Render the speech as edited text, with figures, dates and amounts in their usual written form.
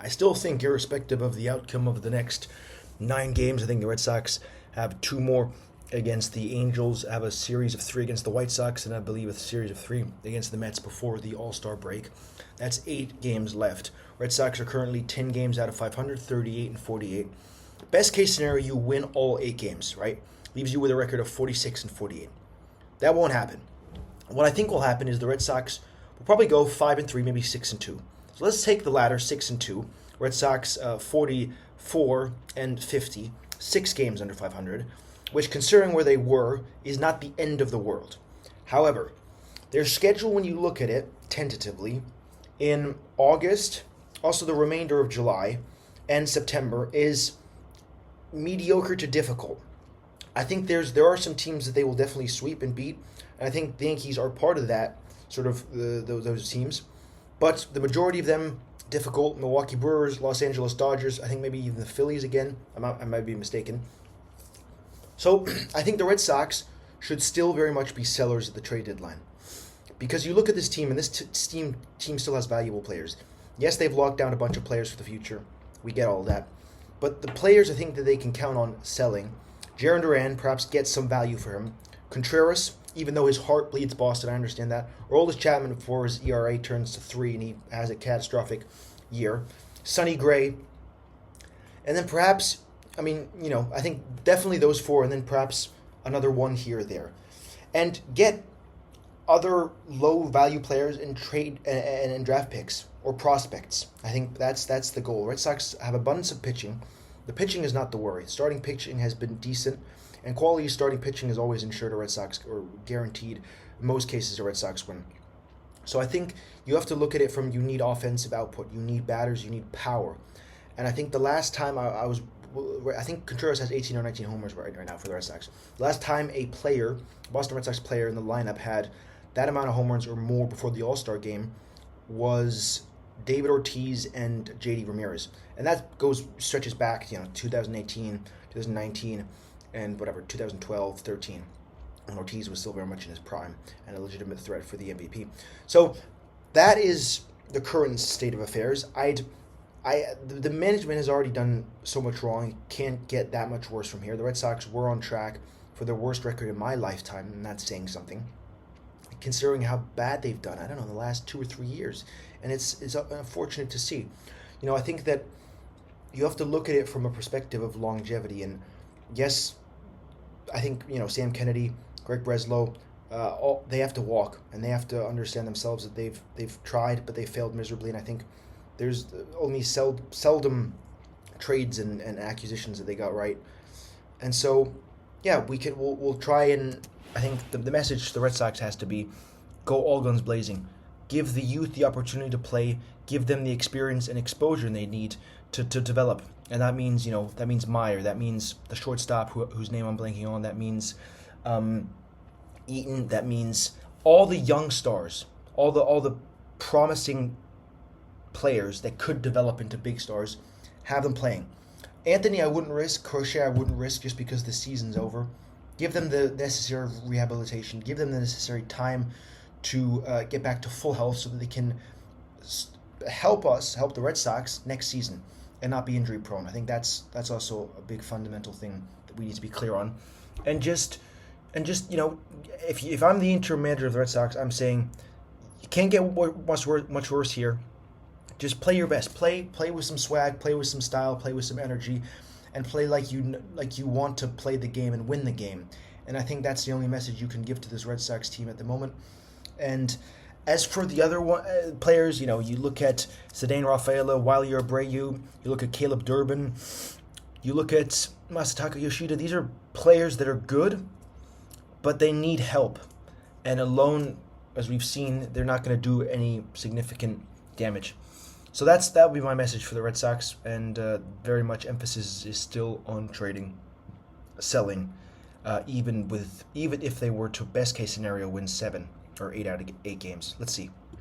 I still think, irrespective of the outcome of the next 9 games, I think the Red Sox have 2 more against the Angels, have a series of 3 against the White Sox, and I believe a series of 3 against the Mets before the All-Star break. That's 8 games left. Red Sox are currently 10 games out of 500, 38 and 48. Best case scenario, you win all 8 games, right? Leaves you with a record of 46 and 48. That won't happen. What I think will happen is the Red Sox will probably go 5 and 3, maybe 6 and 2. So let's take the latter, 6 and 2. Red Sox 44 and 50, 6 games under 500, which, considering where they were, is not the end of the world. However, their schedule, when you look at it tentatively, in August, also the remainder of July, and September, is mediocre to difficult. I think there are some teams that they will definitely sweep and beat, and I think the Yankees are part of that, sort of those teams. But the majority of them difficult. Milwaukee Brewers, Los Angeles Dodgers, I think maybe even the Phillies again. I might be mistaken. So I think the Red Sox should still very much be sellers at the trade deadline. Because you look at this team, and this team still has valuable players. Yes, they've locked down a bunch of players for the future. We get all of that. But the players I think that they can count on selling. Jarren Duran, perhaps get some value for him. Contreras, even though his heart bleeds Boston, I understand that. Aroldis Chapman, before his ERA turns to 3 and he has a catastrophic year. Sonny Gray. And then perhaps, I think definitely those 4, and then perhaps another one here or there. And get other low-value players in trade and draft picks or prospects. I think that's the goal. Red Sox have abundance of pitching. The pitching is not the worry. Starting pitching has been decent, and quality starting pitching is always ensured a Red Sox, or guaranteed, in most cases, a Red Sox win. So I think you have to look at it from, you need offensive output, you need batters, you need power. And I think the last time I think Contreras has 18 or 19 homers right now for the Red Sox. The last time a Boston Red Sox player in the lineup had that amount of homers or more before the All-Star game was David Ortiz and JD Ramirez. And that stretches back, 2018, 2019, and 2012, 13, when Ortiz was still very much in his prime and a legitimate threat for the MVP. So that is the current state of affairs. The management has already done so much wrong. It can't get that much worse from here. The Red Sox were on track for their worst record in my lifetime, and that's saying something, considering how bad they've done, in the last 2 or 3 years. And it's unfortunate to see. I think that you have to look at it from a perspective of longevity. And yes, I think, Sam Kennedy, Greg Breslow, they have to walk, and they have to understand themselves that they've tried, but they failed miserably. And I think there's only seldom trades and acquisitions that they got right. And so, yeah, we'll try, and I think the message to the Red Sox has to be, go all guns blazing. Give the youth the opportunity to play. Give them the experience and exposure they need to develop. And that means, Meyer. That means the shortstop whose name I'm blanking on. That means Eaton. That means all the young stars, all the promising players that could develop into big stars. Have them playing. Anthony, I wouldn't risk. Crochet, I wouldn't risk, just because the season's over. Give them the necessary rehabilitation. Give them the necessary time to get back to full health so that they can help the Red Sox next season and not be injury prone. I think that's also a big fundamental thing that we need to be clear on. And just if I'm the interim manager of the Red Sox, I'm saying you can't get much worse here. Just play your best. Play with some swag. Play with some style. Play with some energy, and play like you want to play the game and win the game. And I think that's the only message you can give to this Red Sox team at the moment. And as for the other players, you look at Ceddanne Rafaela, Wiley Abreu, you look at Caleb Durbin, you look at Masataka Yoshida. These are players that are good, but they need help. And alone, as we've seen, they're not going to do any significant damage. So that would be my message for the Red Sox, and very much emphasis is still on trading, selling, even if they were to, best case scenario, win 7 or 8 out of 8 games. Let's see.